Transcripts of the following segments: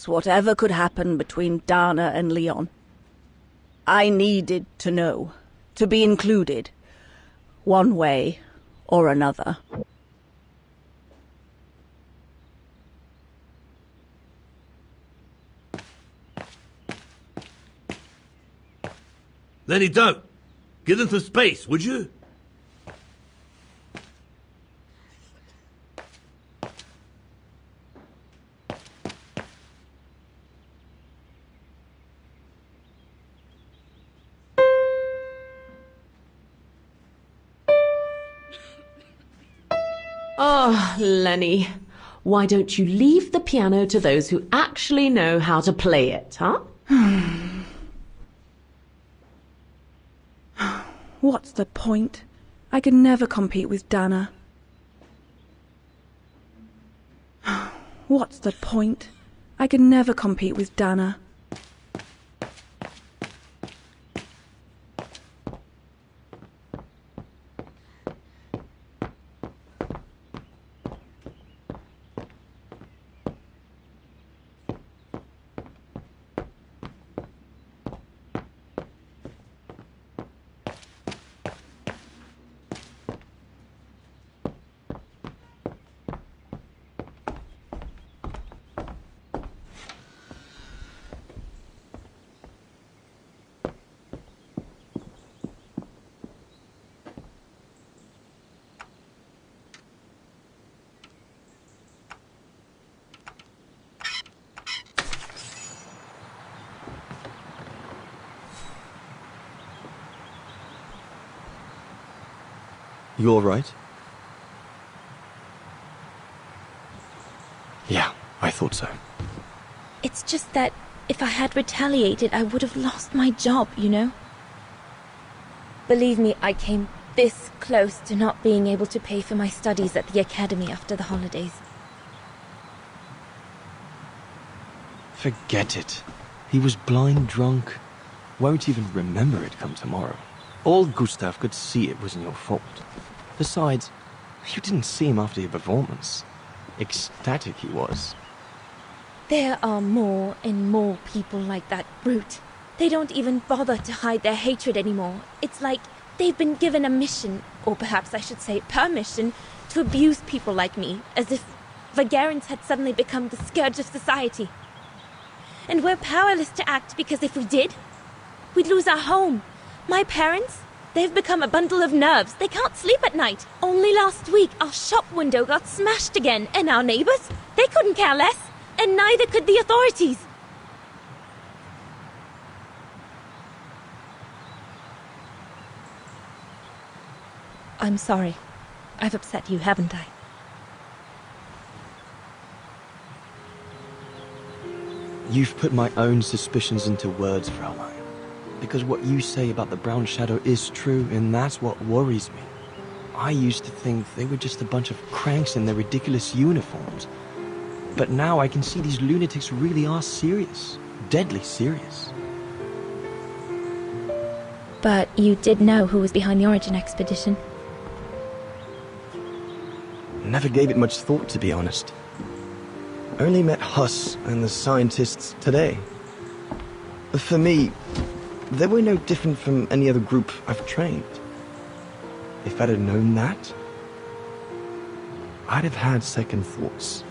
discuss whatever could happen between Dana and Leon. I needed to know, to be included, one way or another. Lenny, don't. Give them some space, would you? Oh, Lenny. Why don't you leave the piano to those who actually know how to play it, huh? What's the point? I could never compete with Dana. What's the point? I could never compete with Dana. You all right? Yeah, I thought so. It's just that if I had retaliated, I would have lost my job, you know? Believe me, I came this close to not being able to pay for my studies at the academy after the holidays. Forget it. He was blind drunk. Won't even remember it come tomorrow. All Gustav could see it wasn't your fault. Besides, you didn't see him after your performance. Ecstatic he was. There are more and more people like that brute. They don't even bother to hide their hatred anymore. It's like they've been given a mission, or perhaps I should say permission, to abuse people like me, as if Vagarans had suddenly become the scourge of society. And we're powerless to act because if we did, we'd lose our home. My parents, they've become a bundle of nerves. They can't sleep at night. Only last week, our shop window got smashed again, and our neighbors, they couldn't care less, and neither could the authorities. I'm sorry. I've upset you, haven't I? You've put my own suspicions into words, Fraulein. Because what you say about the Brown Shadow is true, and that's what worries me. I used to think they were just a bunch of cranks in their ridiculous uniforms. But now I can see these lunatics really are serious. Deadly serious. But you did know who was behind the Origin expedition? Never gave it much thought, to be honest. Only met Huss and the scientists today. For me, they were no different from any other group I've trained. If I'd have known that, I'd have had second thoughts.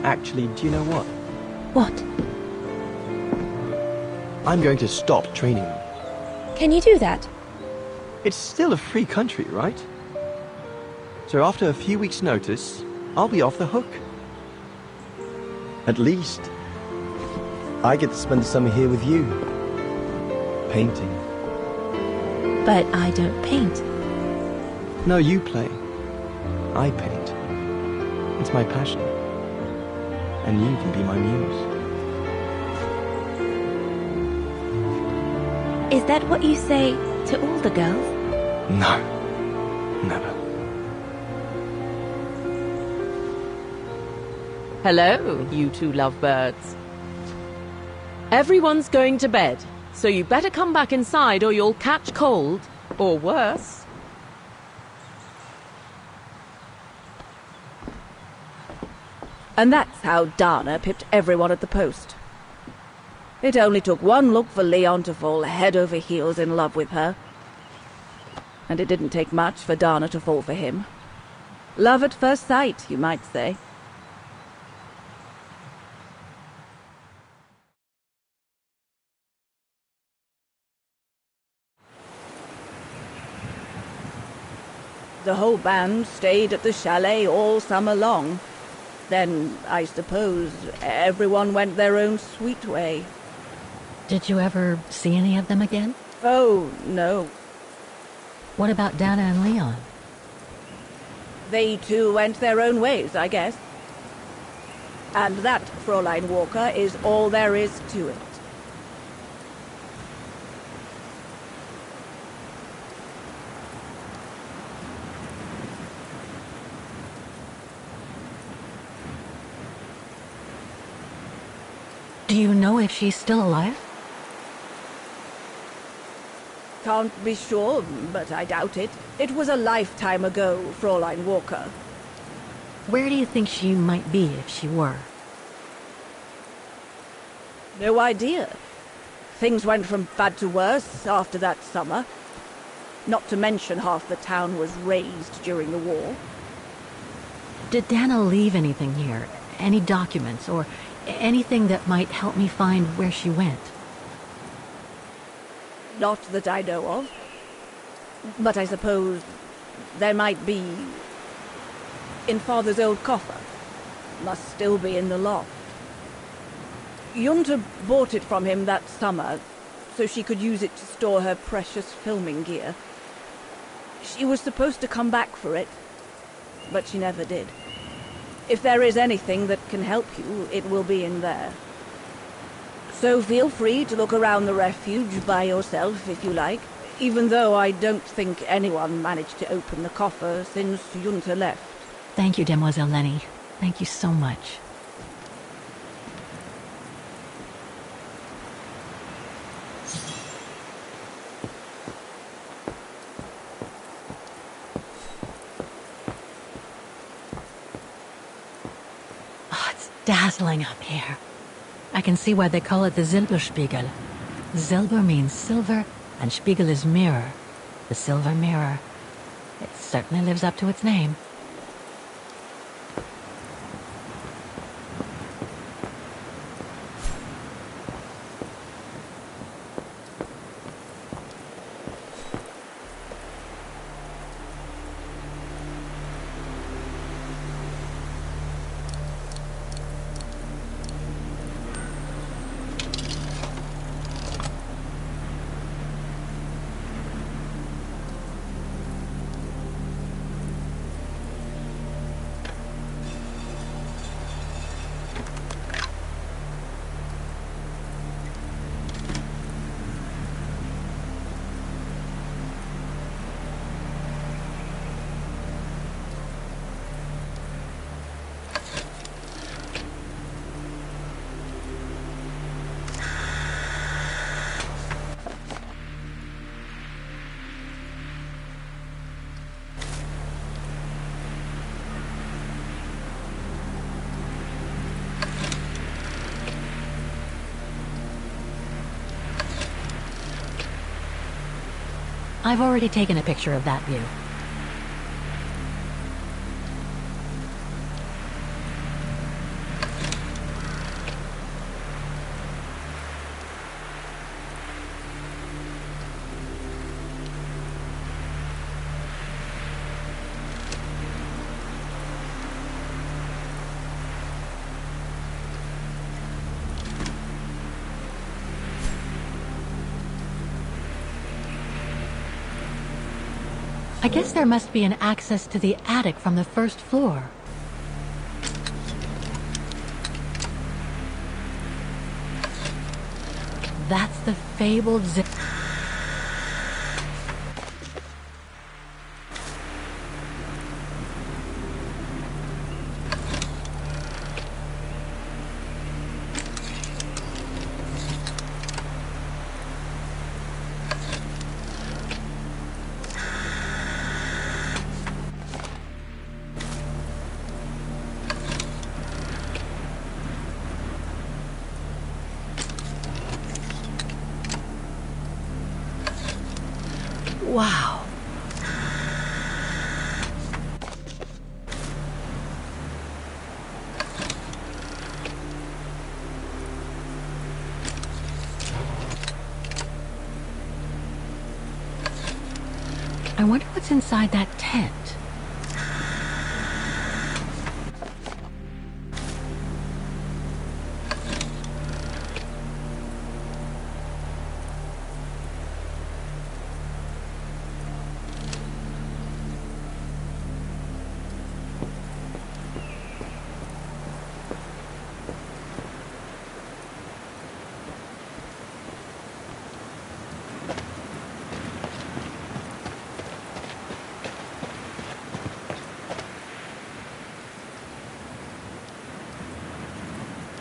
Actually, do you know what? What? I'm going to stop training them. Can you do that? It's still a free country, right? So after a few weeks' notice, I'll be off the hook. At least, I get to spend the summer here with you. Painting. But I don't paint. No, you play. I paint. It's my passion. And you can be my muse. Is that what you say to all the girls? No. Never. Hello, you two lovebirds. Everyone's going to bed, so you better come back inside or you'll catch cold, or worse. And that's how Dana pipped everyone at the post. It only took one look for Leon to fall head over heels in love with her. And it didn't take much for Dana to fall for him. Love at first sight, you might say. The whole band stayed at the chalet all summer long. Then, I suppose, everyone went their own sweet way. Did you ever see any of them again? Oh, no. What about Dana and Leon? They too went their own ways, I guess. And that, Fräulein Walker, is all there is to it. Do you know if she's still alive? Can't be sure, but I doubt it. It was a lifetime ago, Fräulein Walker. Where do you think she might be if she were? No idea. Things went from bad to worse after that summer. Not to mention half the town was razed during the war. Did Dana leave anything here? Any documents or anything that might help me find where she went? Not that I know of. But I suppose there might be in Father's old coffer. Must still be in the loft. Junta bought it from him that summer, so she could use it to store her precious filming gear. She was supposed to come back for it, but she never did. If there is anything that can help you, it will be in there. So feel free to look around the refuge by yourself if you like, even though I don't think anyone managed to open the coffer since Junta left. Thank you, Demoiselle Lenny. Thank you so much. Dazzling up here. I can see why they call it the Silberspiegel. Silber means silver, and Spiegel is mirror. The silver mirror. It certainly lives up to its name. I've already taken a picture of that view. I guess there must be an access to the attic from the first floor. That's the fabled Wow. I wonder what's inside that tent.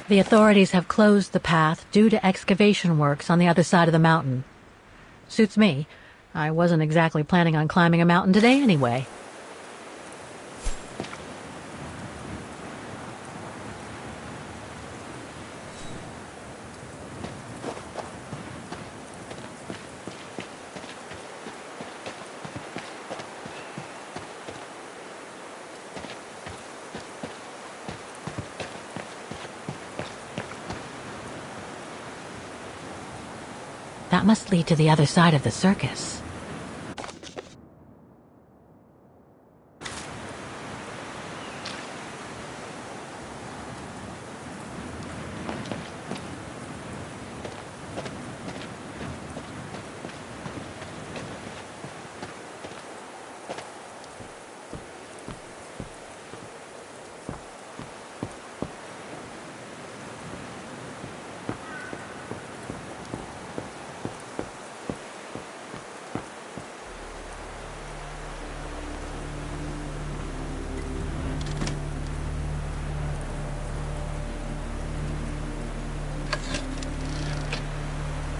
The authorities have closed the path due to excavation works on the other side of the mountain. Suits me. I wasn't exactly planning on climbing a mountain today anyway. That must lead to the other side of the circus.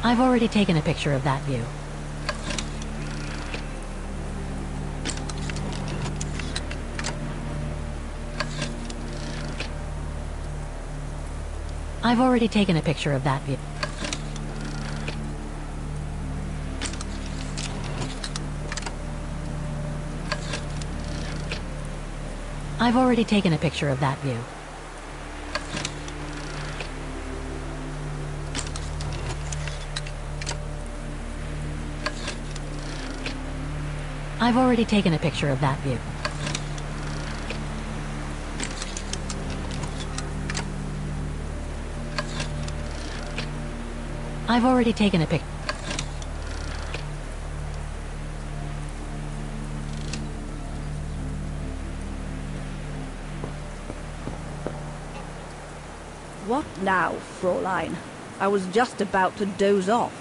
I've already taken a picture of that view. I've already taken a picture of that view. I've already taken a picture of that view. I've already taken a picture of that view. I've already taken a picture. What now, Fräulein? I was just about to doze off.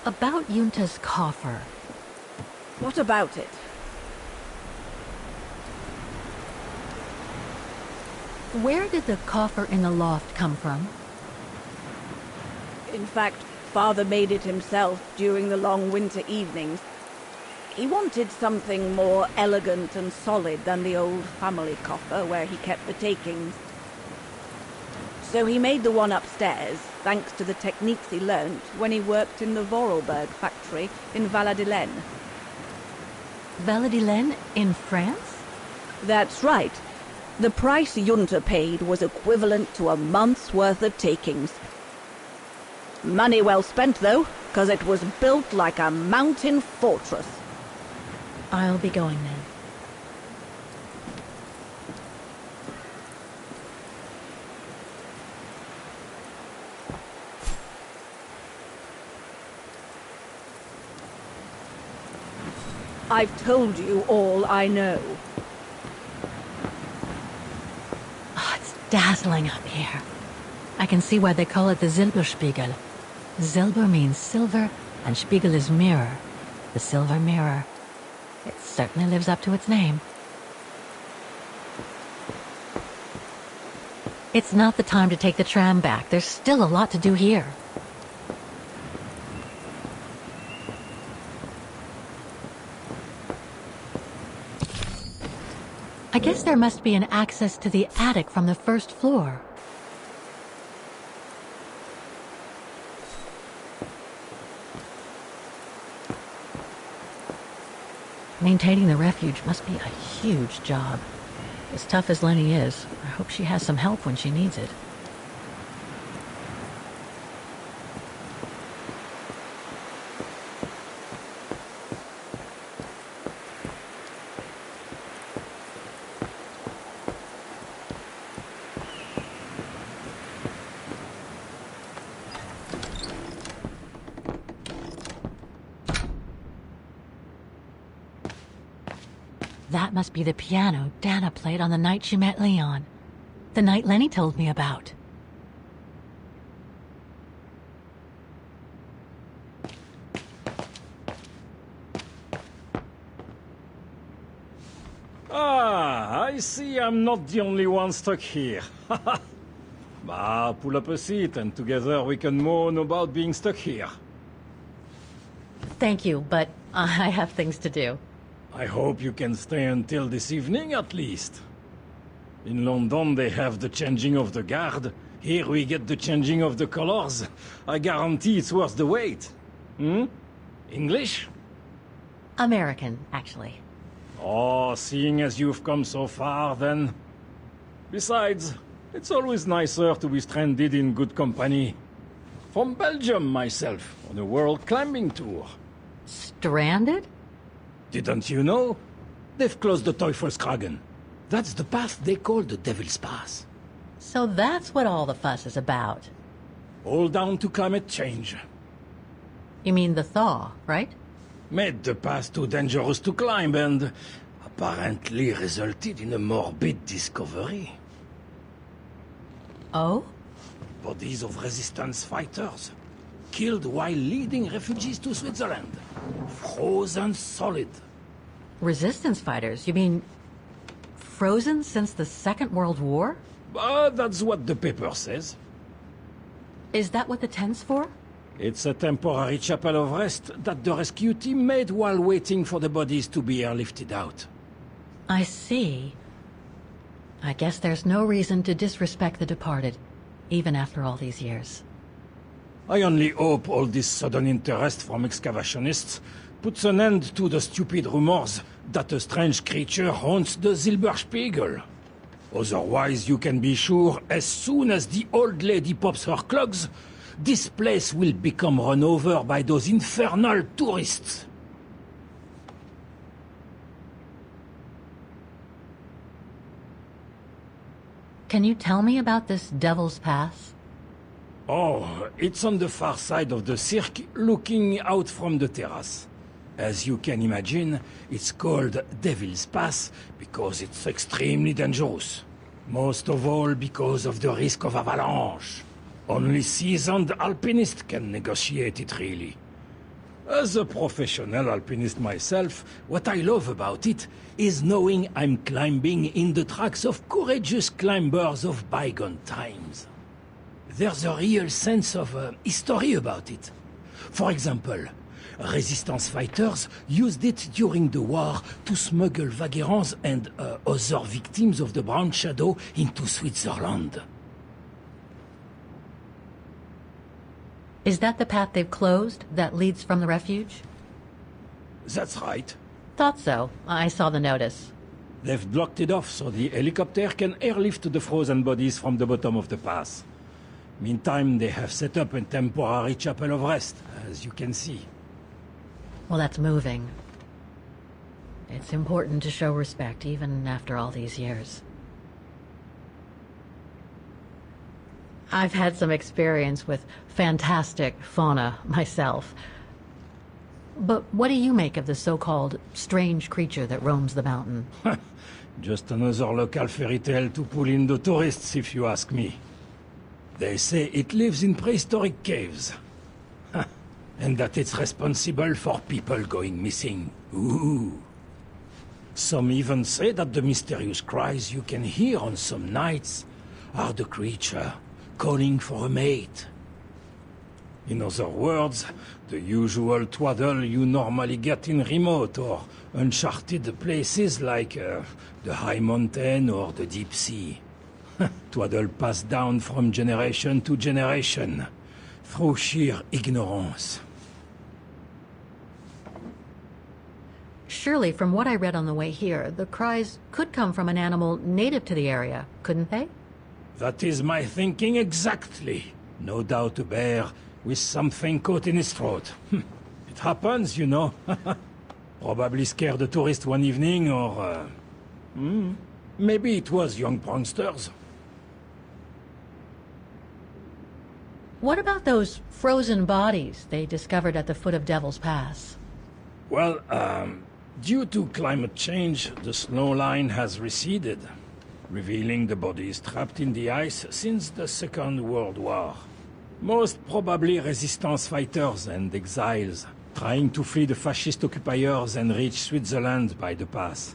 About Yunta's coffer. What about it? Where did the coffer in the loft come from? In fact, Father made it himself during the long winter evenings. He wanted something more elegant and solid than the old family coffer where he kept the takings. So he made the one upstairs, thanks to the techniques he learnt when he worked in the Vorarlberg factory in Valladolid. Valladolid in France? That's right. The price Junta paid was equivalent to a month's worth of takings. Money well spent, though, 'cause it was built like a mountain fortress. I'll be going then. I've told you all I know. Oh, it's dazzling up here. I can see why they call it the Silberspiegel. Silber means silver, and Spiegel is mirror. The silver mirror. It certainly lives up to its name. It's not the time to take the tram back. There's still a lot to do here. I guess there must be an access to the attic from the first floor. Maintaining the refuge must be a huge job. As tough as Lenny is, I hope she has some help when she needs it. That must be the piano Dana played on the night she met Leon. The night Lenny told me about. Ah, I see I'm not the only one stuck here. Bah, pull up a seat and together we can moan about being stuck here. Thank you, but I have things to do. I hope you can stay until this evening at least. In London they have the changing of the guard. Here we get the changing of the colors. I guarantee it's worth the wait. English? American, actually. Oh, seeing as you've come so far then. Besides, it's always nicer to be stranded in good company. From Belgium myself, on a world climbing tour. Stranded? Didn't you know? They've closed the Teufelskragen. That's the path they call the Devil's Pass. So that's what all the fuss is about. All down to climate change. You mean the thaw, right? Made the path too dangerous to climb and apparently resulted in a morbid discovery. Oh? Bodies of resistance fighters. Killed while leading refugees to Switzerland. Frozen solid. Resistance fighters? You mean frozen since the Second World War? That's what the paper says. Is that what the tent's for? It's a temporary chapel of rest that the rescue team made while waiting for the bodies to be airlifted out. I see. I guess there's no reason to disrespect the departed, even after all these years. I only hope all this sudden interest from excavationists puts an end to the stupid rumors that a strange creature haunts the Silberspiegel. Otherwise, you can be sure, as soon as the old lady pops her clogs, this place will become run over by those infernal tourists. Can you tell me about this Devil's Pass? Oh, it's on the far side of the cirque, looking out from the terrace. As you can imagine, it's called Devil's Pass because it's extremely dangerous. Most of all because of the risk of avalanche. Only seasoned alpinists can negotiate it, really. As a professional alpinist myself, what I love about it is knowing I'm climbing in the tracks of courageous climbers of bygone times. There's a real sense of history about it. For example, resistance fighters used it during the war to smuggle vagrants and other victims of the Brown Shadow into Switzerland. Is that the path they've closed that leads from the refuge? That's right. Thought so. I saw the notice. They've blocked it off so the helicopter can airlift the frozen bodies from the bottom of the pass. Meantime, they have set up a temporary chapel of rest, as you can see. Well, that's moving. It's important to show respect, even after all these years. I've had some experience with fantastic fauna myself. But what do you make of the so-called strange creature that roams the mountain? Just another local fairy tale to pull in the tourists, if you ask me. They say it lives in prehistoric caves. And that it's responsible for people going missing. Ooh. Some even say that the mysterious cries you can hear on some nights are the creature calling for a mate. In other words, the usual twaddle you normally get in remote or uncharted places like the high mountain or the deep sea. Twaddle passed down from generation to generation, through sheer ignorance. Surely, from what I read on the way here, the cries could come from an animal native to the area, couldn't they? That is my thinking exactly. No doubt a bear with something caught in his throat. It happens, you know. Probably scared a tourist one evening, or... maybe it was young pranksters. What about those frozen bodies they discovered at the foot of Devil's Pass? Well, due to climate change, the snow line has receded, revealing the bodies trapped in the ice since the Second World War. Most probably resistance fighters and exiles, trying to flee the fascist occupiers and reach Switzerland by the pass.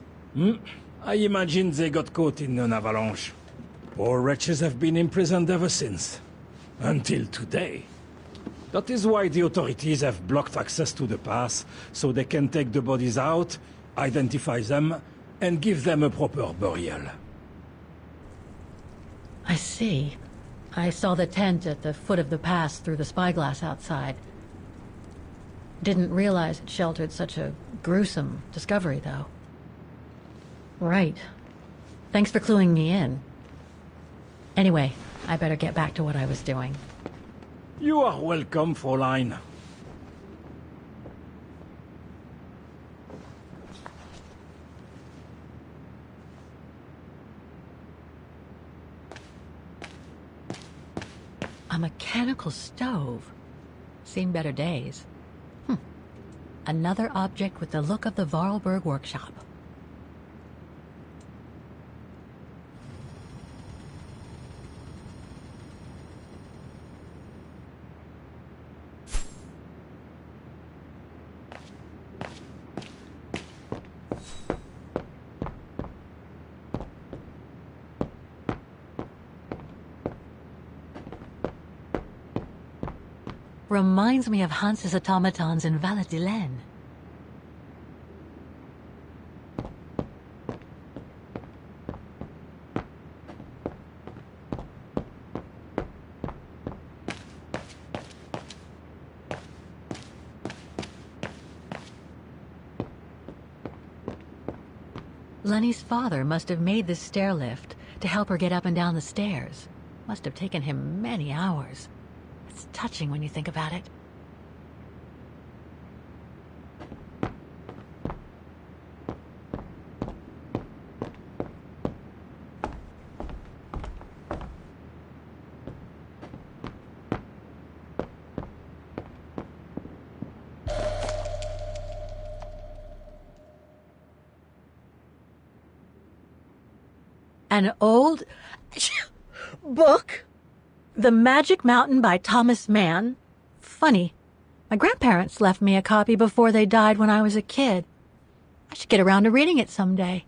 I imagine they got caught in an avalanche. Poor wretches have been imprisoned ever since. Until today. That is why the authorities have blocked access to the pass, so they can take the bodies out, identify them, and give them a proper burial. I see. I saw the tent at the foot of the pass through the spyglass outside. Didn't realize it sheltered such a gruesome discovery, though. Right. Thanks for cluing me in. Anyway, I better get back to what I was doing. You are welcome, Fräulein. A mechanical stove. Seen better days. Another object with the look of the Vorarlberg workshop. Reminds me of Hans's automatons in Valladolid. Lenny's father must have made this stair lift to help her get up and down the stairs. Must have taken him many hours. It's touching when you think about it. An old book? The Magic Mountain by Thomas Mann? Funny. My grandparents left me a copy before they died when I was a kid. I should get around to reading it someday.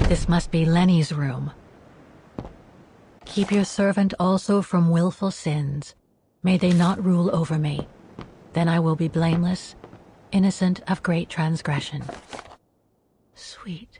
This must be Lenny's room. Keep your servant also from willful sins. May they not rule over me. Then I will be blameless, innocent of great transgression. Sweet.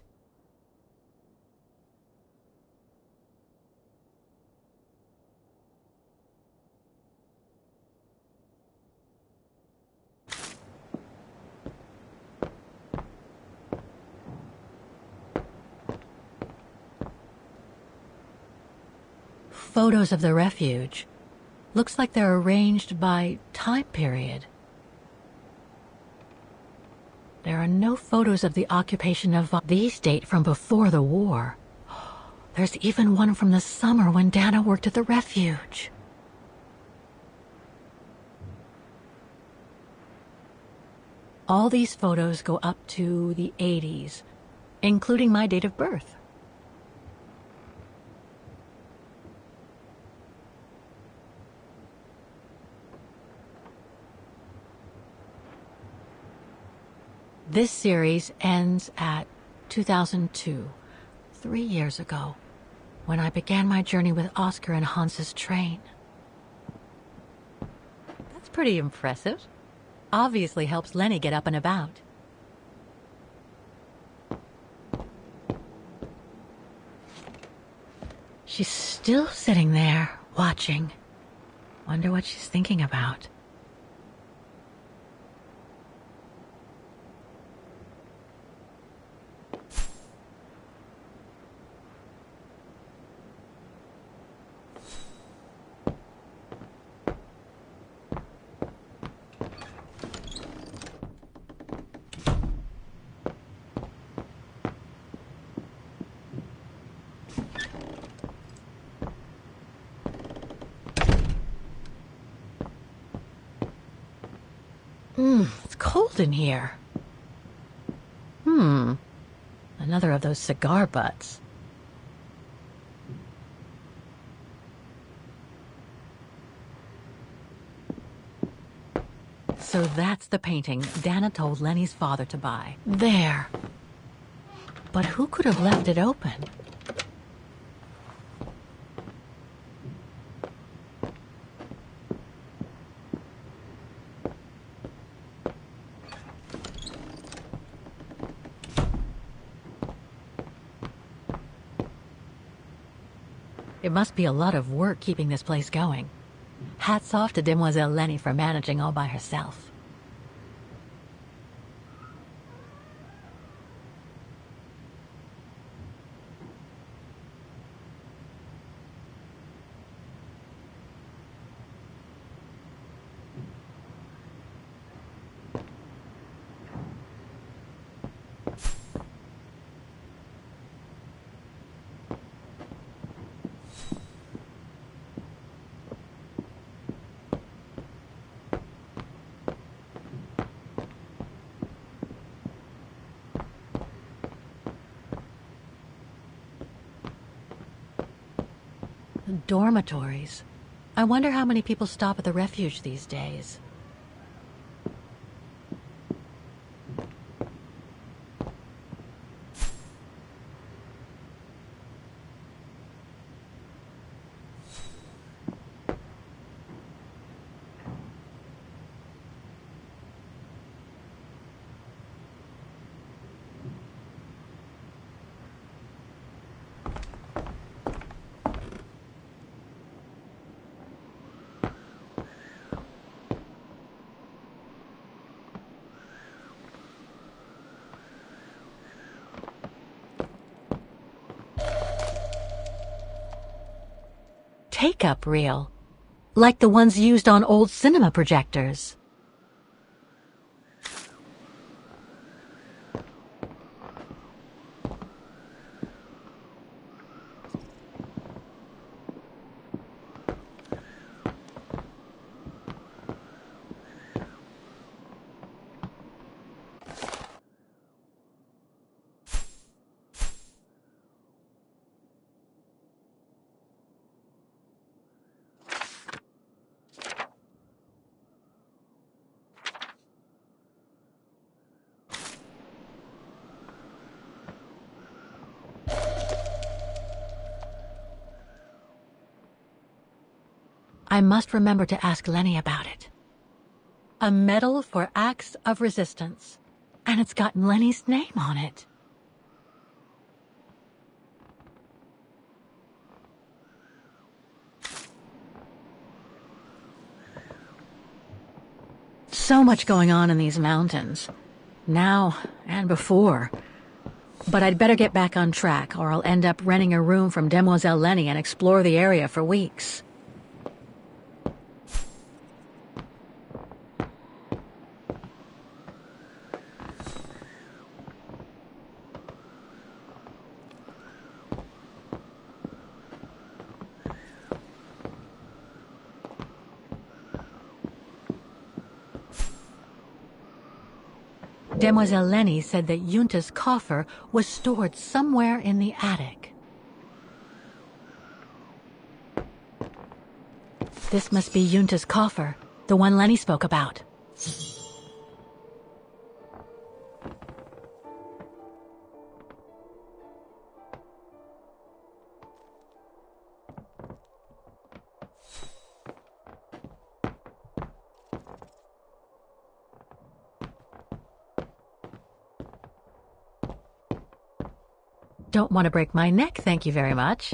Photos of the refuge. Looks like they're arranged by time period. There are no photos of the occupation of these date from before the war. There's even one from the summer when Dana worked at the refuge. All these photos go up to the 80s, including my date of birth. This series ends at 2002, 3 years ago, when I began my journey with Oscar and Hans's train. That's pretty impressive. Obviously helps Lenny get up and about. She's still sitting there, watching. Wonder what she's thinking about. It's cold in here. Another of those cigar butts. So that's the painting Dana told Lenny's father to buy. There. But who could have left it open? It must be a lot of work keeping this place going. Hats off to Demoiselle Lenny for managing all by herself. Dormitories. I wonder how many people stop at the refuge these days. Take-up reel, like the ones used on old cinema projectors. I must remember to ask Lenny about it. A medal for acts of resistance. And it's got Lenny's name on it. So much going on in these mountains. Now and before. But I'd better get back on track, or I'll end up renting a room from Demoiselle Lenny and explore the area for weeks. Demoiselle Lenny said that Yunta's coffer was stored somewhere in the attic. This must be Yunta's coffer, the one Lenny spoke about. don't want to break my neck, thank you very much.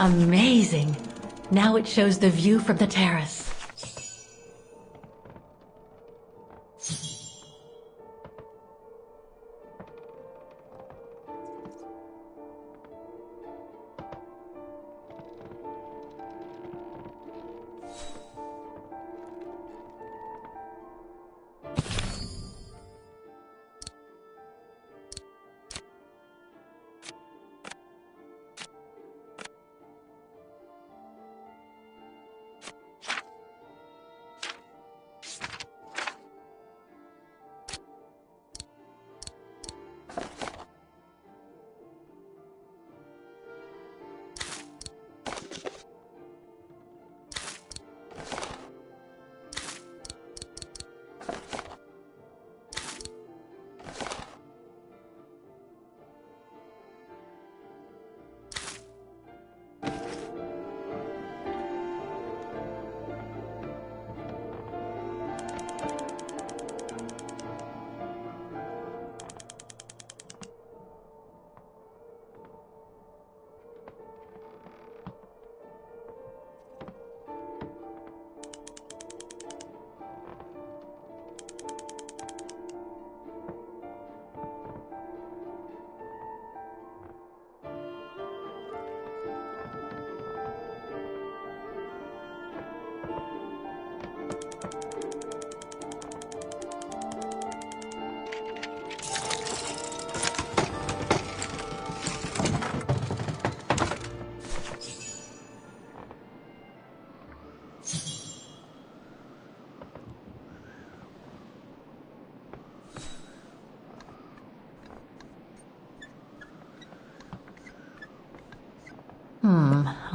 Amazing! Now it shows the view from the terrace.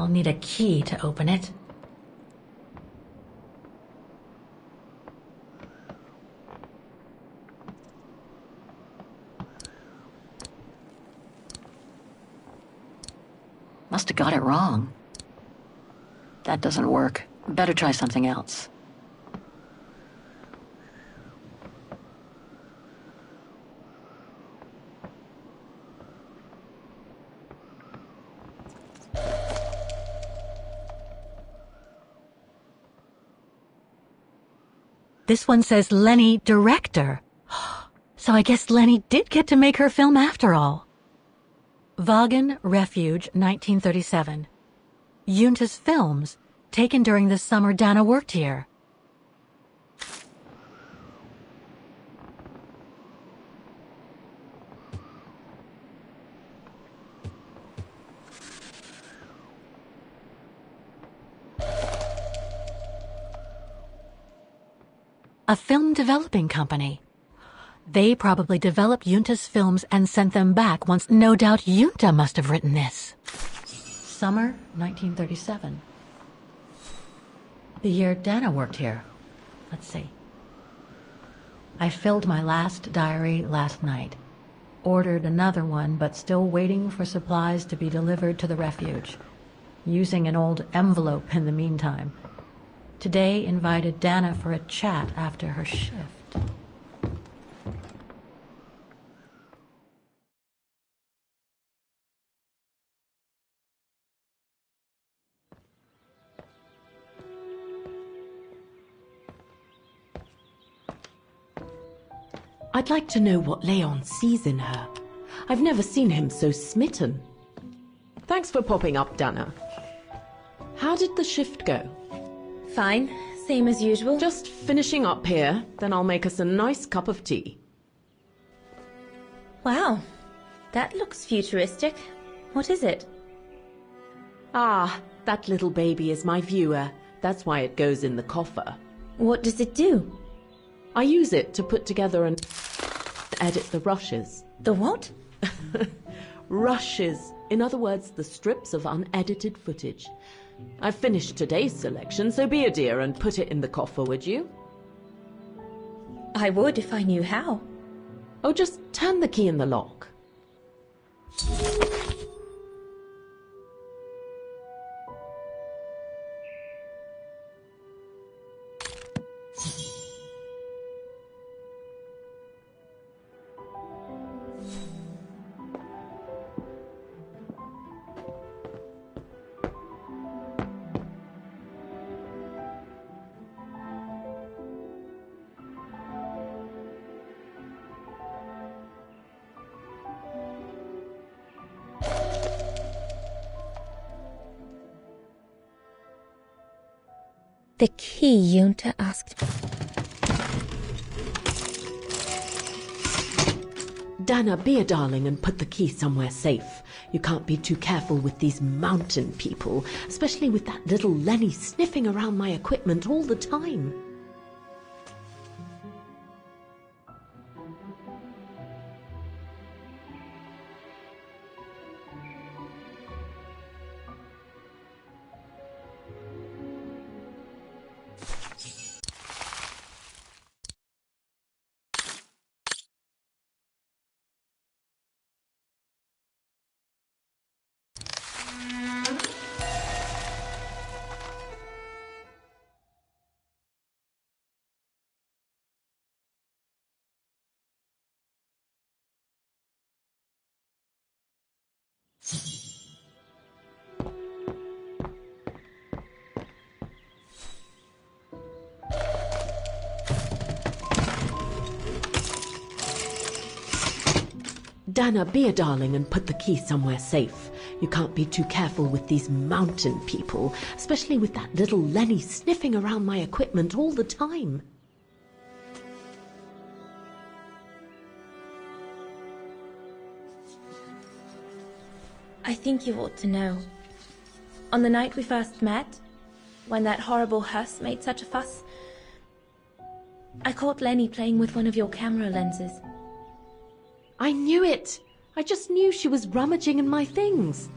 I'll need a key to open it. Must have got it wrong. That doesn't work. Better try something else. This one says Lenny, director. So I guess Lenny did get to make her film after all. Wagen Refuge, 1937. Junta's films, taken during the summer Dana worked here. A film developing company. They probably developed Junta's films and sent them back once. No doubt Junta must have written this. Summer 1937. The year Dana worked here. Let's see. I filled my last diary last night. Ordered another one, but still waiting for supplies to be delivered to the refuge. Using an old envelope in the meantime. Today invited Dana for a chat after her shift. I'd like to know what Leon sees in her. I've never seen him so smitten. Thanks for popping up, Dana. How did the shift go? Fine, same as usual. Just finishing up here, then I'll make us a nice cup of tea. Wow, that looks futuristic. What is it? Ah, that little baby is my viewer. That's why it goes in the coffer. What does it do? I use it to put together and edit the rushes. The what? Rushes. In other words, the strips of unedited footage. I've finished today's selection, so be a dear and put it in the coffer, would you? I would if I knew how. Oh, just turn the key in the lock. The key Junta asked. Dana, be a darling and put the key somewhere safe. You can't be too careful with these mountain people, especially with that little Lenny sniffing around my equipment all the time. Dana, be a darling and put the key somewhere safe. You can't be too careful with these mountain people, especially with that little Lenny sniffing around my equipment all the time. I think you ought to know. On the night we first met, when that horrible hearse made such a fuss, I caught Lenny playing with one of your camera lenses. I knew it! I just knew she was rummaging in my things.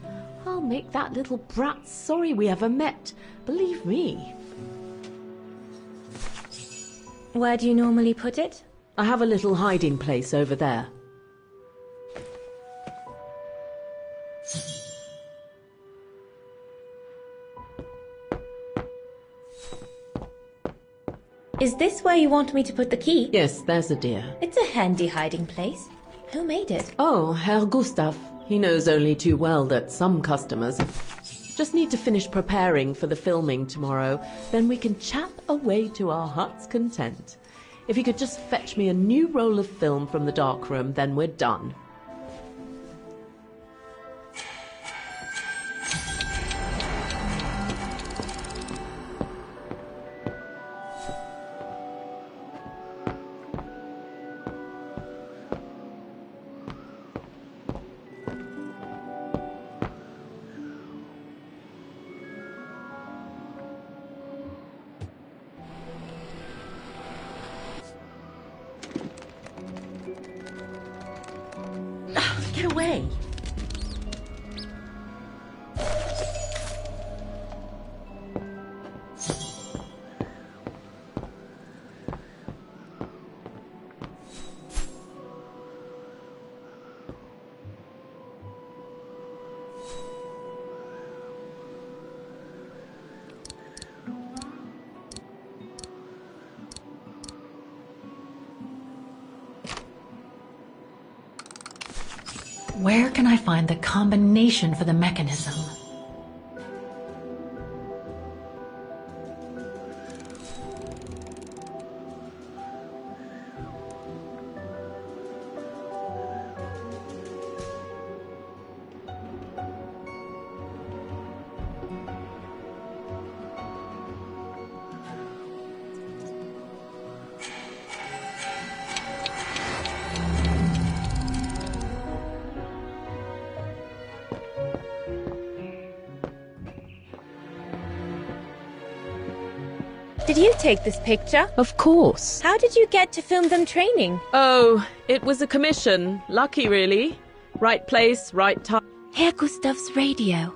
I'll make that little brat sorry we ever met. Believe me. Where do you normally put it? I have a little hiding place over there. Is this where you want me to put the key? Yes, there's a dear. It's a handy hiding place. Who made it? Oh, Herr Gustav. He knows only too well that some customers just need to finish preparing for the filming tomorrow. Then we can chat away to our heart's content. If you could just fetch me a new roll of film from the darkroom, then we're done. Get away! Where can I find the combination for the mechanism? Did you take this picture? Of course. How did you get to film them training? Oh, it was a commission. Lucky, really. Right place, right time. Herr Gustav's radio.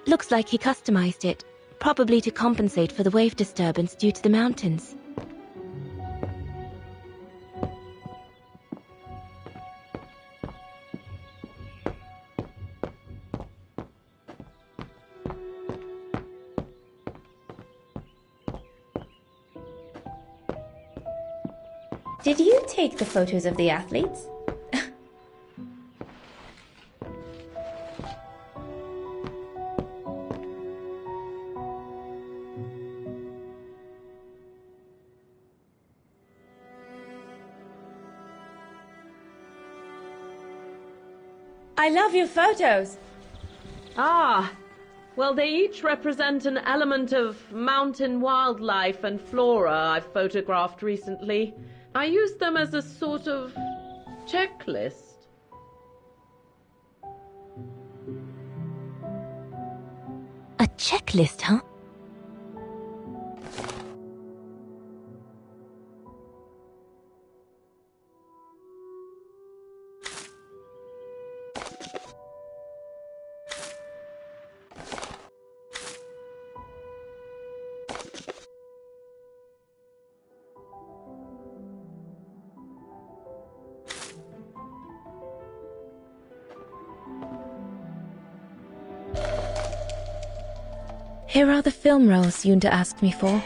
Looks like he customized it, probably to compensate for the wave disturbance due to the mountains. Did you take the photos of the athletes? I love your photos. Ah, well, they each represent an element of mountain wildlife and flora I've photographed recently. I use them as a sort of checklist. A checklist, huh? Here are the film rolls Yunda asked me for.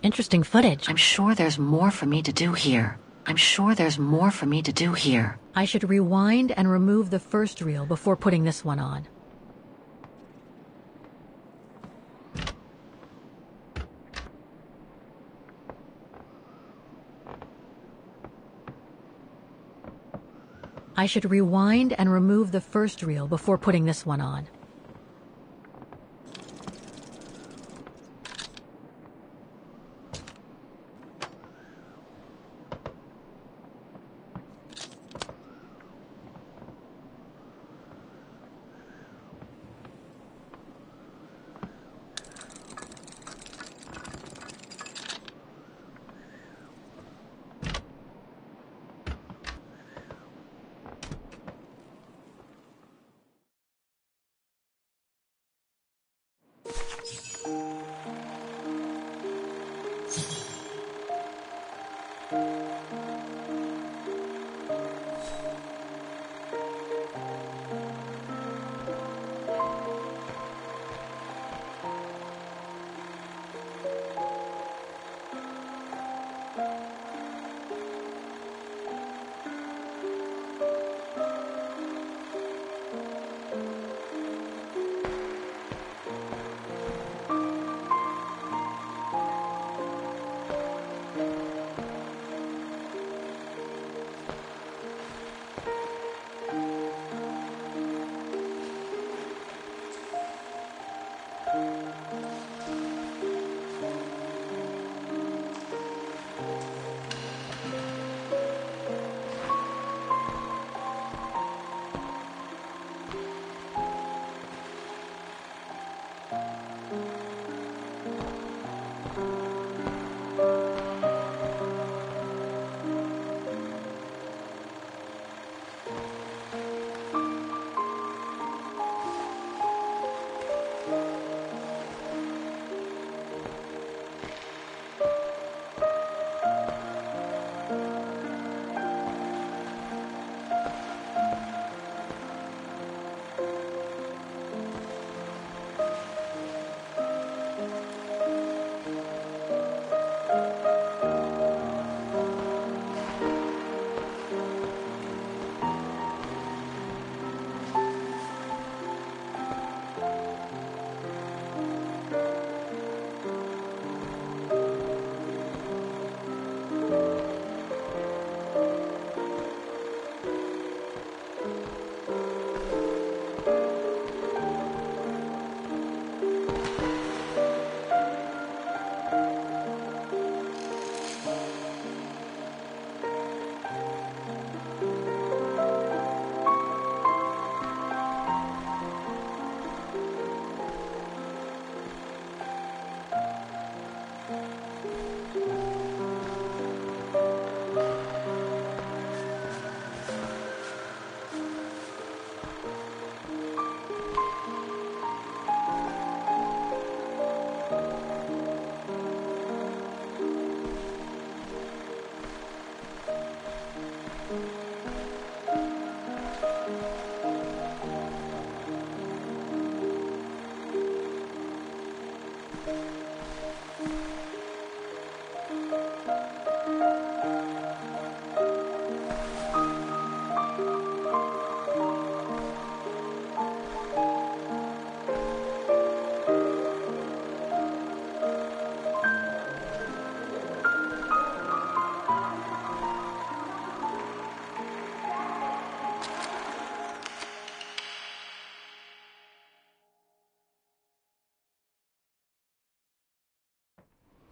Interesting footage. I'm sure there's more for me to do here. I'm sure there's more for me to do here. I should rewind and remove the first reel before putting this one on. I should rewind and remove the first reel before putting this one on.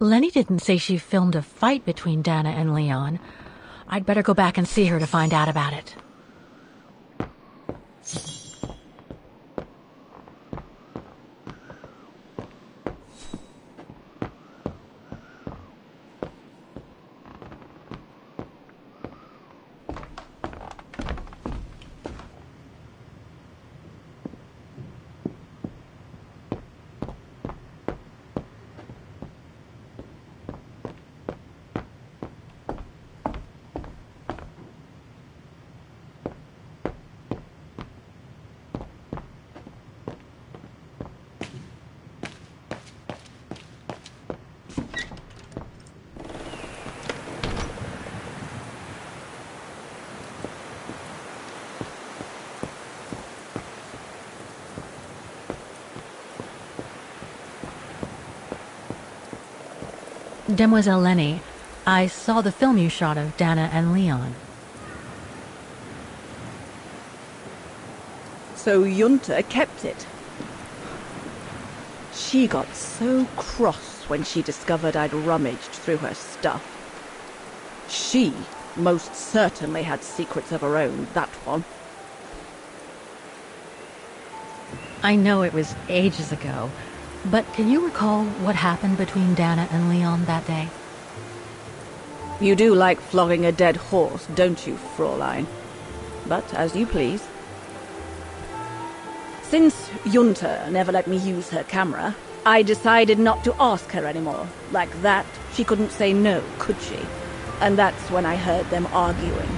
Lenny didn't say she filmed a fight between Dana and Leon. I'd better go back and see her to find out about it. Demoiselle Lenny, I saw the film you shot of Dana and Leon. So Junta kept it. She got so cross when she discovered I'd rummaged through her stuff. She most certainly had secrets of her own, that one. I know it was ages ago, but can you recall what happened between Dana and Leon that day? You do like flogging a dead horse, don't you, Fraulein? But as you please. Since Junta never let me use her camera, I decided not to ask her anymore. Like that, she couldn't say no, could she? And that's when I heard them arguing.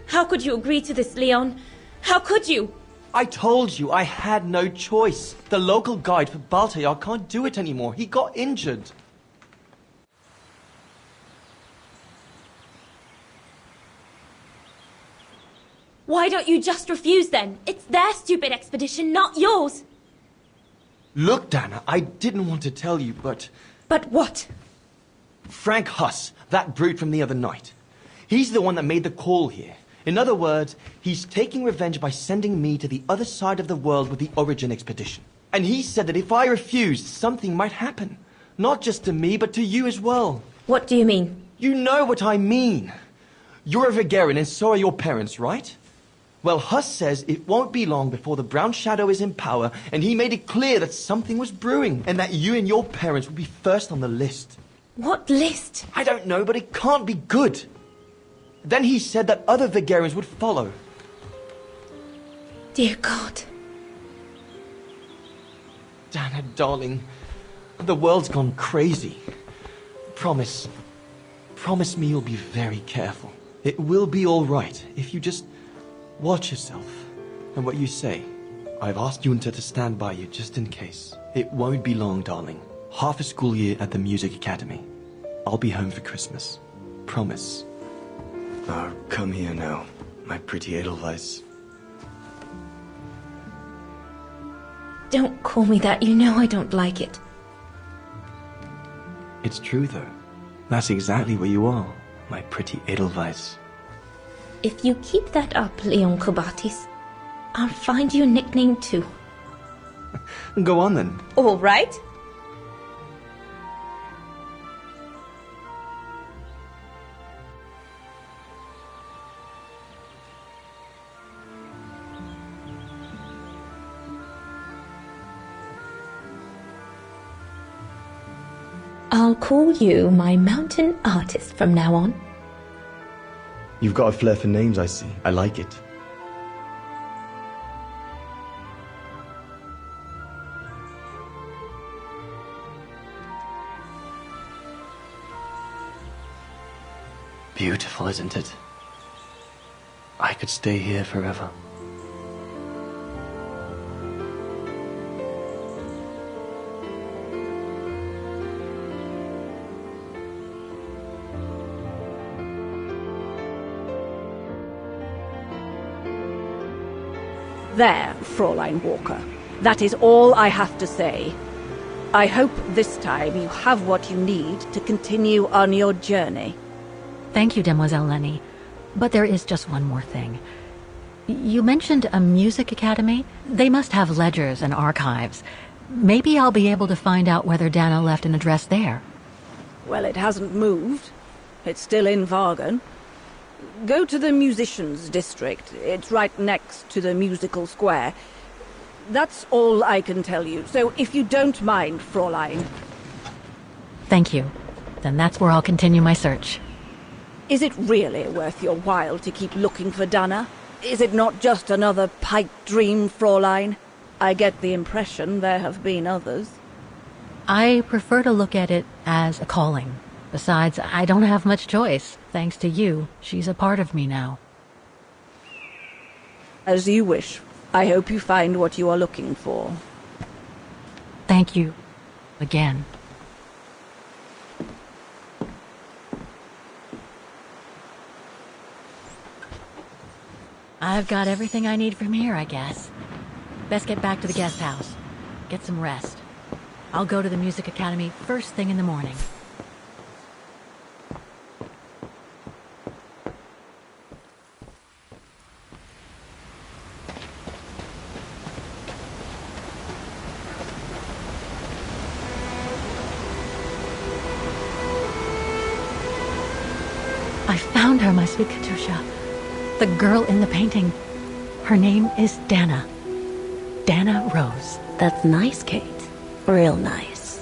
How could you agree to this, Leon? How could you? I told you I had no choice. The local guide for Baltayar can't do it anymore. He got injured. Why don't you just refuse then? It's their stupid expedition, not yours. Look, Dana, I didn't want to tell you, but... But what? Frank Huss, that brute from the other night. He's the one that made the call here. In other words, he's taking revenge by sending me to the other side of the world with the Origin expedition. And he said that if I refused, something might happen. Not just to me, but to you as well. What do you mean? You know what I mean. You're a Vigarian and so are your parents, right? Well, Huss says it won't be long before the Brown Shadow is in power, and he made it clear that something was brewing, and that you and your parents would be first on the list. What list? I don't know, but it can't be good. Then he said that other Vigarians would follow. Dear God. Dana, darling, the world's gone crazy. Promise me you'll be very careful. It will be all right if you just watch yourself and what you say. I've asked Junta to stand by you just in case. It won't be long, darling. Half a school year at the music academy. I'll be home for Christmas. Promise. Oh, come here now, my pretty Edelweiss. Don't call me that. You know I don't like it. It's true, though. That's exactly what you are, my pretty Edelweiss. If you keep that up, Leon Kubatis, I'll find you a nickname too. Go on then. All right. I'll call you my mountain artist from now on. You've got a flair for names, I see. I like it. Beautiful, isn't it? I could stay here forever. There, Fraulein Walker. That is all I have to say. I hope this time you have what you need to continue on your journey. Thank you, Demoiselle Lenny. But there is just one more thing. You mentioned a music academy? They must have ledgers and archives. Maybe I'll be able to find out whether Dana left an address there. Well, it hasn't moved. It's still in Vargan. Go to the musicians' district. It's right next to the musical square. That's all I can tell you, so if you don't mind, Fraulein. Thank you. Then that's where I'll continue my search. Is it really worth your while to keep looking for Dana? Is it not just another pipe dream, Fraulein? I get the impression there have been others. I prefer to look at it as a calling. Besides, I don't have much choice. Thanks to you, she's a part of me now. As you wish. I hope you find what you are looking for. Thank you. Again. I've got everything I need from here, I guess. Best get back to the guest house. Get some rest. I'll go to the music academy first thing in the morning. I found her, my sweet Katusha. The girl in the painting. Her name is Dana. Dana Rose. That's nice, Kate. Real nice.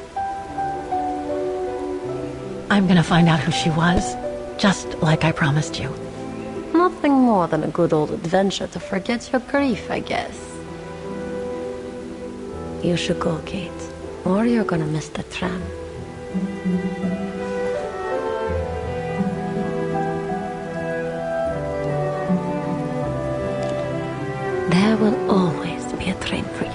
I'm gonna find out who she was, just like I promised you. Nothing more than a good old adventure to forget your grief, I guess. You should go, Kate, or you're gonna miss the tram. There will always be a train for you.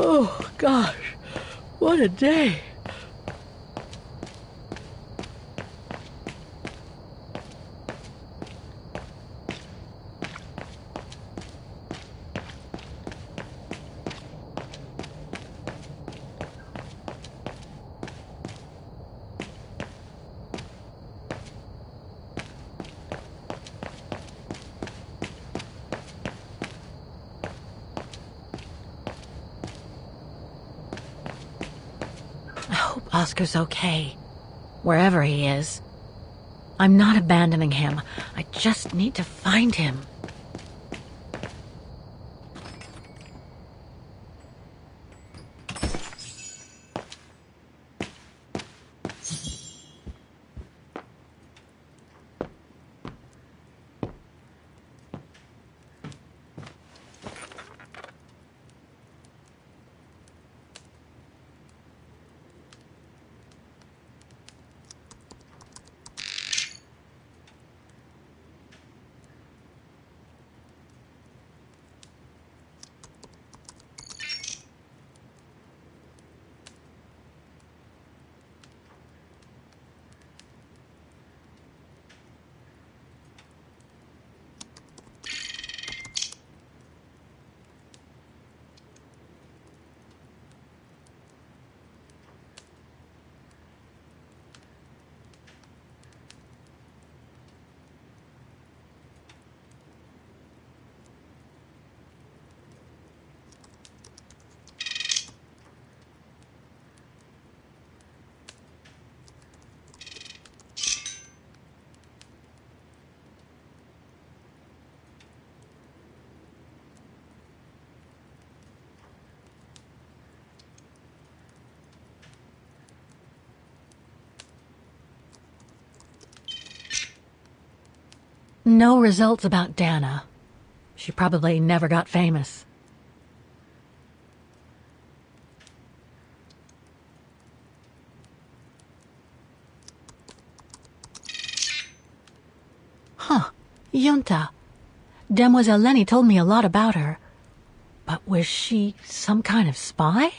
Oh, gosh. What a day. Oscar's okay, wherever he is. I'm not abandoning him. I just need to find him. No results about Dana. She probably never got famous. Huh. Yunta. Demoiselle Lenny told me a lot about her. But was she some kind of spy?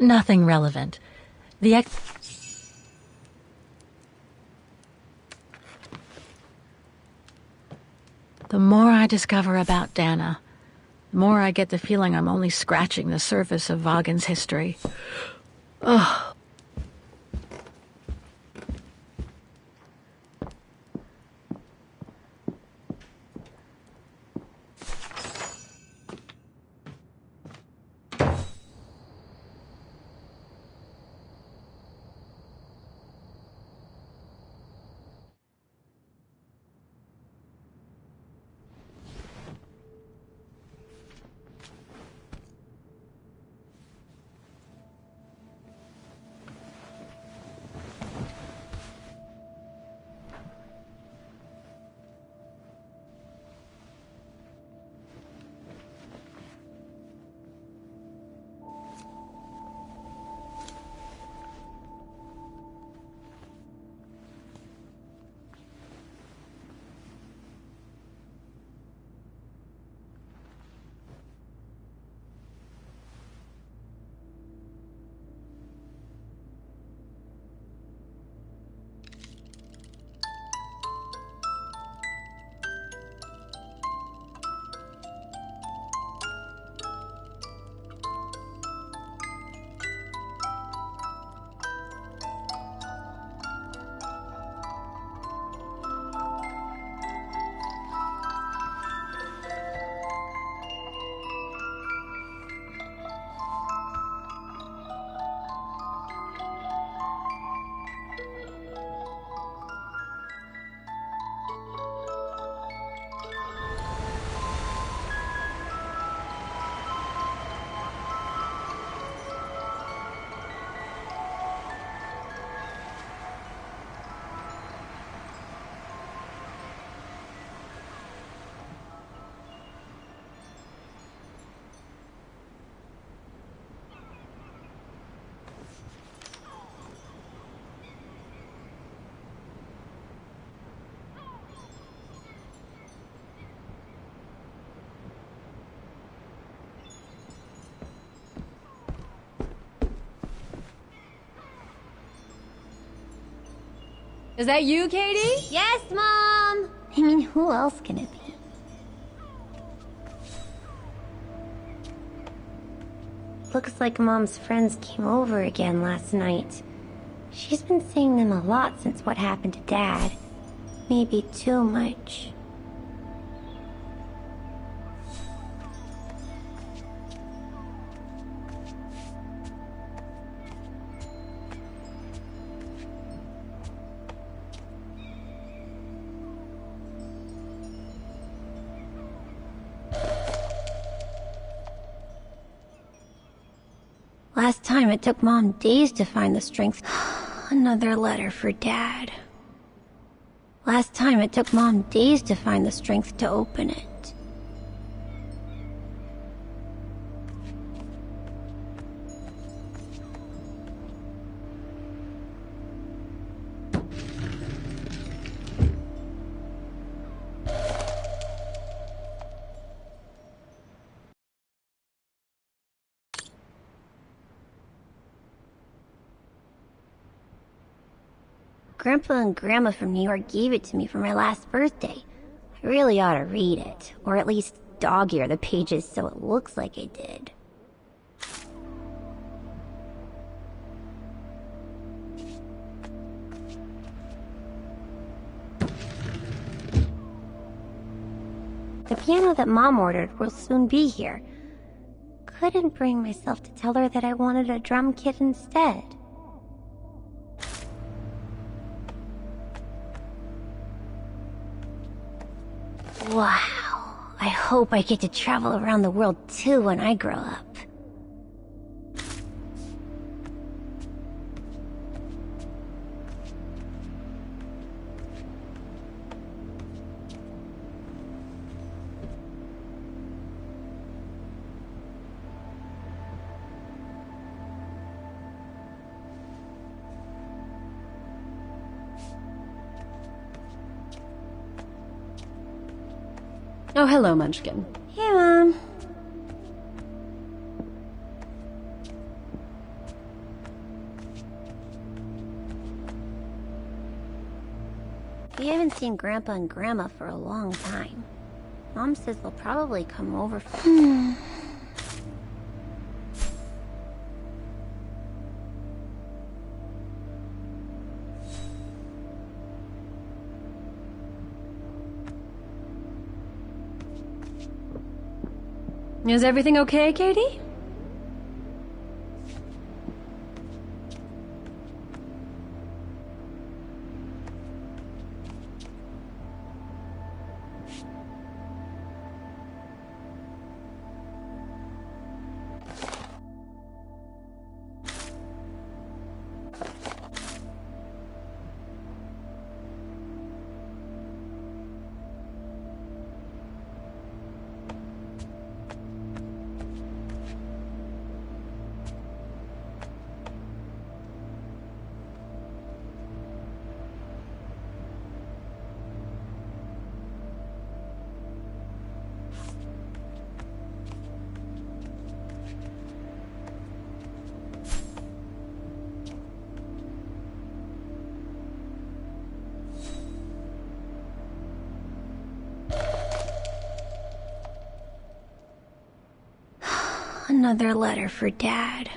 Nothing relevant. The more I discover about Dana, the more I get the feeling I'm only scratching the surface of Vaughan's history. Ugh. Is that you, Katie? Yes, Mom! I mean, who else can it be? Looks like Mom's friends came over again last night. She's been seeing them a lot since what happened to Dad. Maybe too much. Last time it took Mom days to find the strength. Another letter for Dad. Last time it took Mom days to find the strength to open it. Grandpa and Grandma from New York gave it to me for my last birthday. I really ought to read it, or at least dog-ear the pages so it looks like I did. The piano that Mom ordered will soon be here. Couldn't bring myself to tell her that I wanted a drum kit instead. Wow, I hope I get to travel around the world too when I grow up. Oh, hello, Munchkin. Hey, Mom. We haven't seen Grandpa and Grandma for a long time. Mom says they'll probably come over for... Is everything okay, Katie? Another letter for Dad.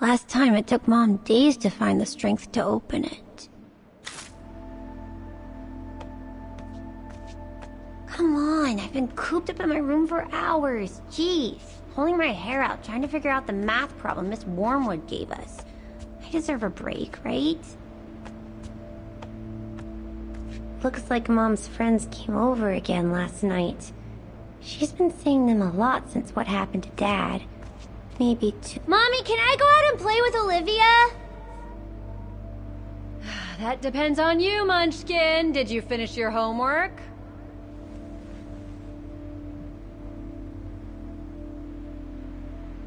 Last time it took Mom days to find the strength to open it. Come on, I've been cooped up in my room for hours. Jeez, pulling my hair out trying to figure out the math problem Miss Wormwood gave us. I deserve a break, right? Looks like Mom's friends came over again last night. She's been seeing them a lot since what happened to Dad. Maybe two... Mommy, can I go out and play with Olivia? That depends on you, Munchkin. Did you finish your homework?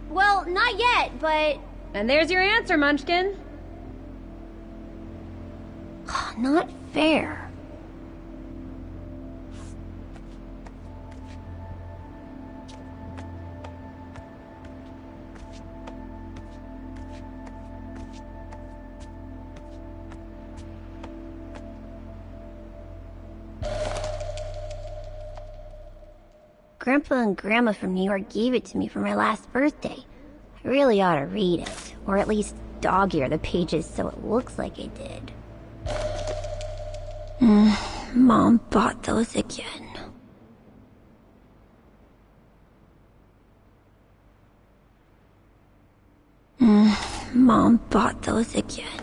Well, not yet, but... And there's your answer, Munchkin. Not fair. Grandpa and Grandma from New York gave it to me for my last birthday. I really ought to read it, or at least dog-ear the pages so it looks like I did. Mom bought those again. Mom bought those again.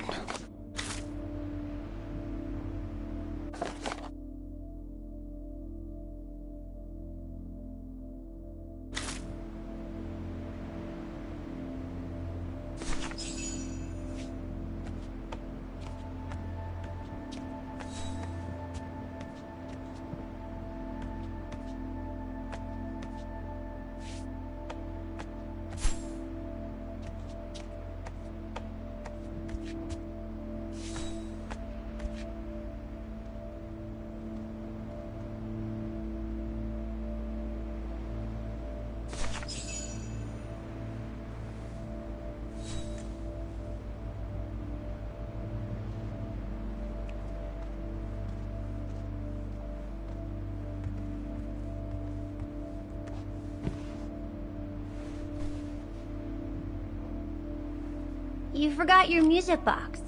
you forgot your music box.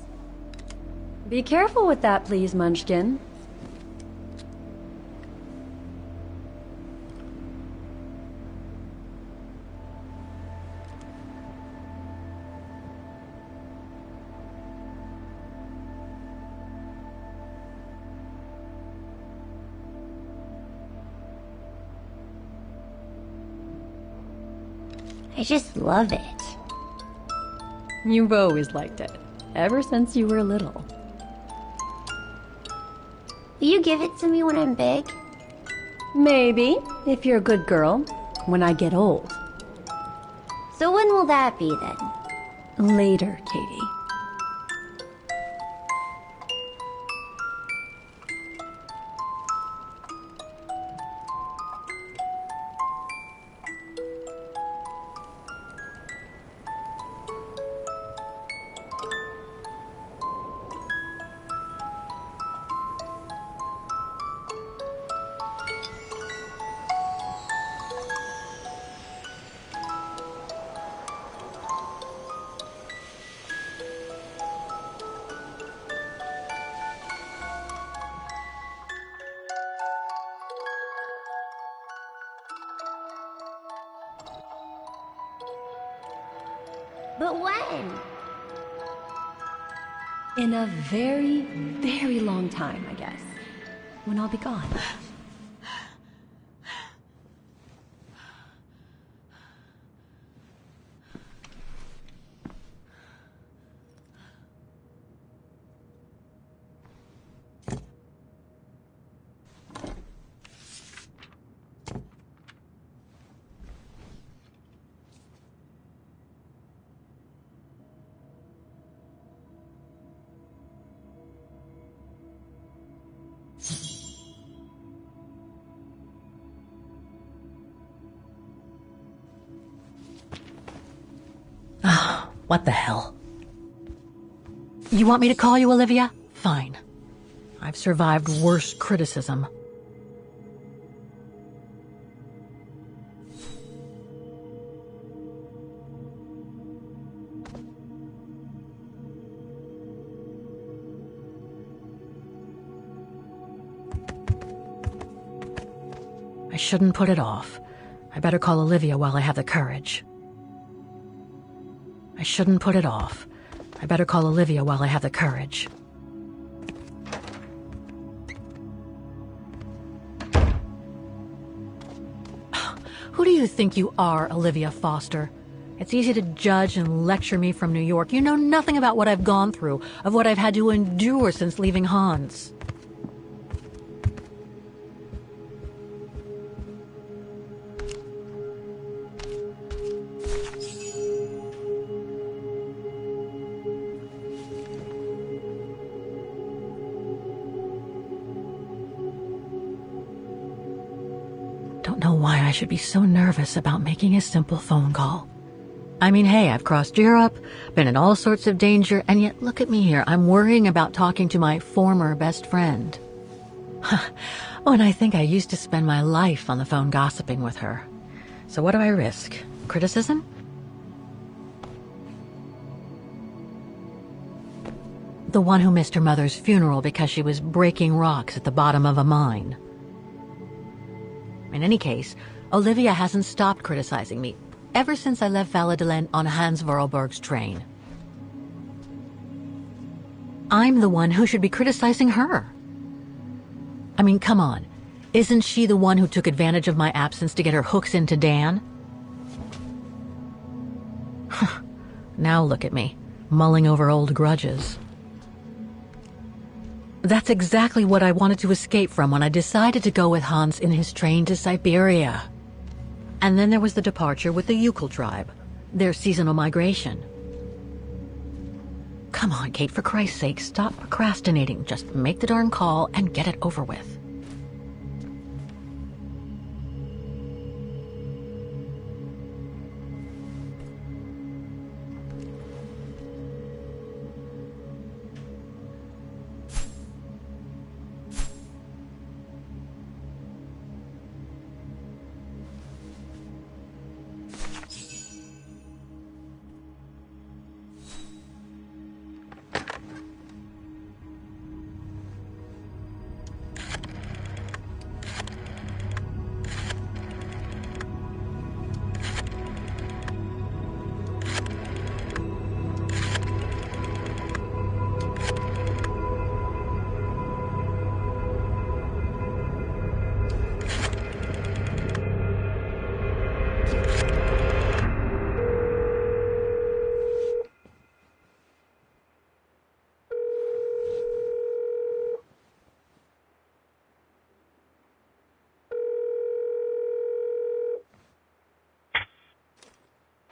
Be careful with that, please, Munchkin. I just love it. You've always liked it, ever since you were little. Will you give it to me when I'm big? Maybe, if you're a good girl, when I get old. So when will that be then? Later, Katie. But when? In a very, very long time, I guess. When I'll be gone. What the hell? You want me to call you Olivia? Fine. I've survived worse criticism. I shouldn't put it off. I better call Olivia while I have the courage. I shouldn't put it off. I better call Olivia while I have the courage. Who do you think you are, Olivia Foster? It's easy to judge and lecture me from New York. You know nothing about what I've gone through, of what I've had to endure since leaving Hans. Don't know why I should be so nervous about making a simple phone call. I mean, hey, I've crossed Europe, been in all sorts of danger, and yet look at me here. I'm worrying about talking to my former best friend. Oh, and I think I used to spend my life on the phone gossiping with her. So what do I risk? Criticism? The one who missed her mother's funeral because she was breaking rocks at the bottom of a mine. In any case, Olivia hasn't stopped criticizing me ever since I left Valladolid on Hans Vorarlberg's train. I'm the one who should be criticizing her. I mean, come on. Isn't she the one who took advantage of my absence to get her hooks into Dan? Now look at me, mulling over old grudges. That's exactly what I wanted to escape from when I decided to go with Hans in his train to Syberia. And then there was the departure with the Yukon tribe, their seasonal migration. Come on, Kate, for Christ's sake, stop procrastinating. Just make the darn call and get it over with.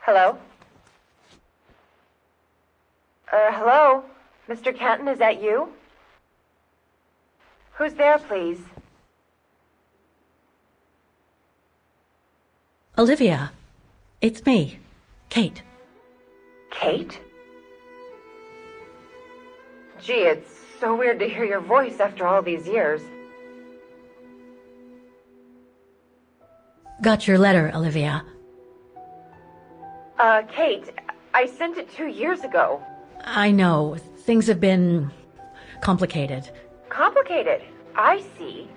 Hello? Hello? Mr. Canton, is that you? Who's there, please? Olivia, it's me, Kate. Kate? Gee, it's so weird to hear your voice after all these years. Got your letter, Olivia. Kate, I sent it 2 years ago. I know, things have been complicated. Complicated? I see.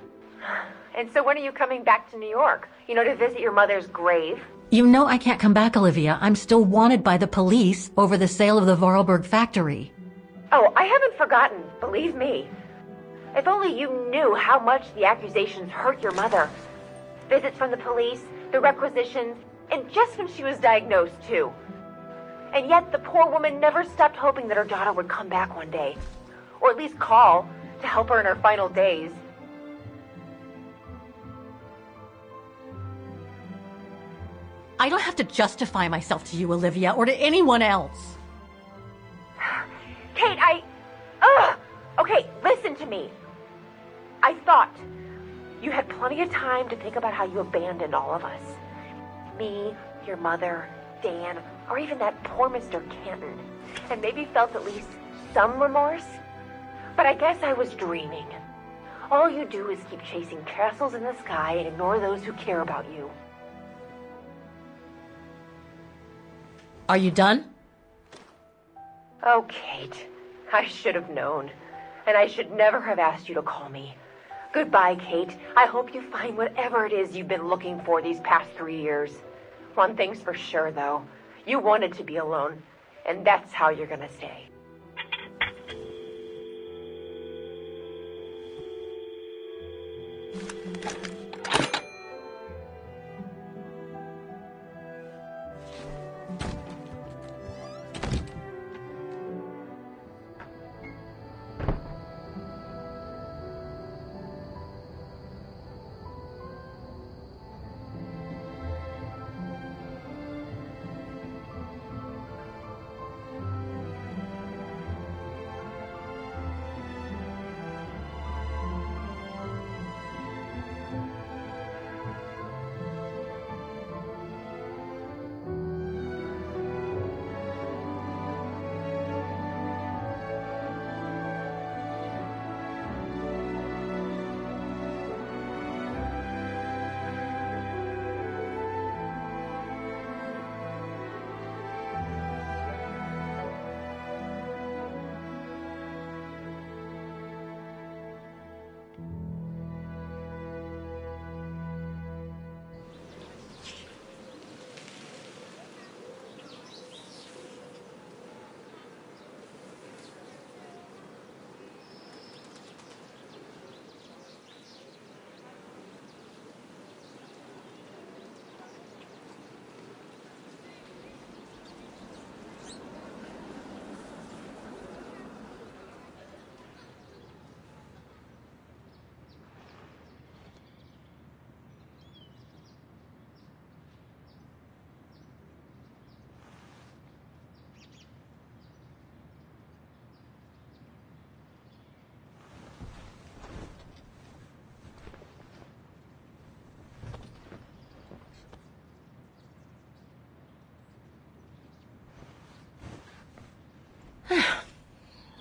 And so when are you coming back to New York? You know, to visit your mother's grave? You know I can't come back, Olivia. I'm still wanted by the police over the sale of the Vorarlberg factory. Oh, I haven't forgotten, believe me. If only you knew how much the accusations hurt your mother. Visits from the police, the requisitions, and just when she was diagnosed, too. And yet the poor woman never stopped hoping that her daughter would come back one day. Or at least call to help her in her final days. I don't have to justify myself to you, Olivia, or to anyone else. Kate, Okay, listen to me. I thought you had plenty of time to think about how you abandoned all of us. Me, your mother, Dan, or even that poor Mr. Canton. And maybe felt at least some remorse. But I guess I was dreaming. All you do is keep chasing castles in the sky and ignore those who care about you. Are you done? Oh, Kate, I should have known. And I should never have asked you to call me. Goodbye, Kate. I hope you find whatever it is you've been looking for these past 3 years. One thing's for sure, though. You wanted to be alone, and that's how you're gonna stay.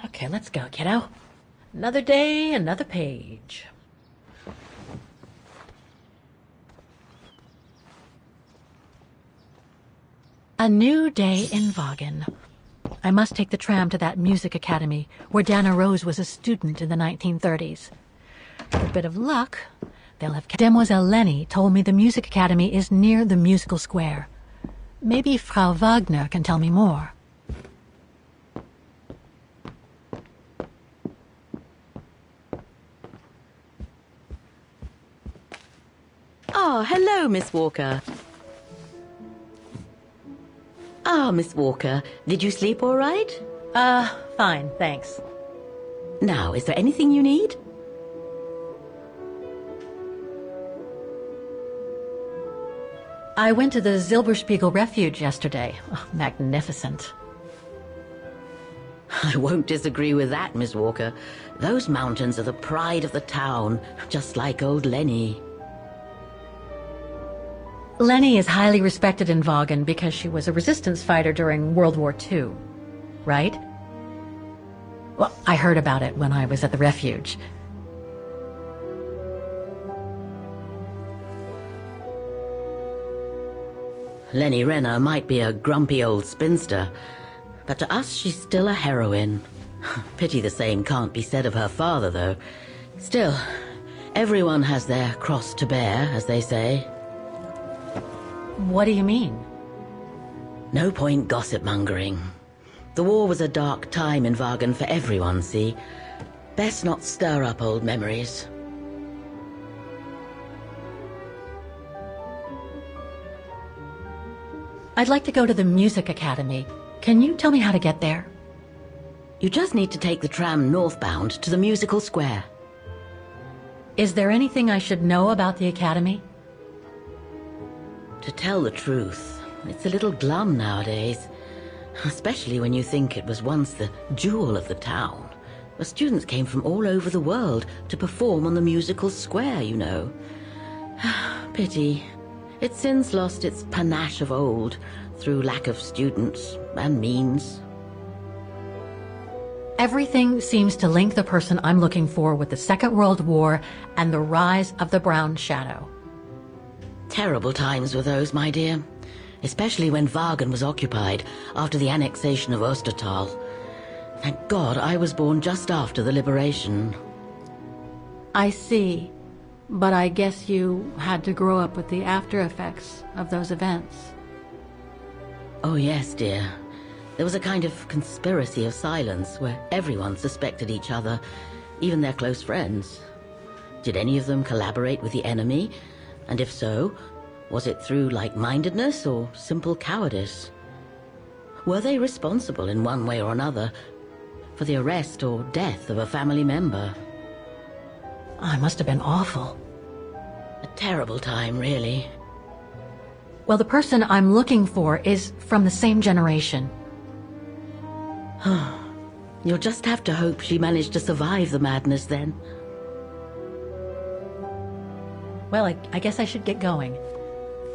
Okay, let's go, kiddo. Another day, another page. A new day in Vagen. I must take the tram to that music academy where Dana Rose was a student in the 1930s. With a bit of luck, they'll have... Demoiselle Lenny told me the music academy is near the musical square. Maybe Frau Wagner can tell me more. Oh, hello, Miss Walker. Ah, Miss Walker, did you sleep all right? Fine, thanks. Now, is there anything you need? I went to the Silberspiegel Refuge yesterday. Oh, magnificent. I won't disagree with that, Miss Walker. Those mountains are the pride of the town, just like old Lenny. Lenny is highly respected in Vaughan because she was a resistance fighter during World War II, right? Well, I heard about it when I was at the refuge. Lenny Renner might be a grumpy old spinster, but to us she's still a heroine. Pity the same can't be said of her father, though. Still, everyone has their cross to bear, as they say. What do you mean? No point gossip-mongering. The war was a dark time in Vaughan for everyone, see? Best not stir up old memories. I'd like to go to the Music Academy. Can you tell me how to get there? You just need to take the tram northbound to the musical square. Is there anything I should know about the Academy? To tell the truth, it's a little glum nowadays. Especially when you think it was once the jewel of the town, where students came from all over the world to perform on the musical square, you know. Pity. It's since lost its panache of old through lack of students and means. Everything seems to link the person I'm looking for with the Second World War and the rise of the Brown Shadow. Terrible times were those, my dear. Especially when Vaughan was occupied after the annexation of Ostertal. Thank God I was born just after the liberation. I see. But I guess you had to grow up with the after effects of those events. Oh yes, dear. There was a kind of conspiracy of silence where everyone suspected each other, even their close friends. Did any of them collaborate with the enemy? And if so, was it through like-mindedness or simple cowardice? Were they responsible in one way or another for the arrest or death of a family member? I must have been awful. A terrible time, really. Well, the person I'm looking for is from the same generation. You'll just have to hope she managed to survive the madness then. Well, I guess I should get going.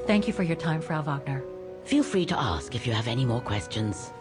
Thank you for your time, Frau Wagner. Feel free to ask if you have any more questions.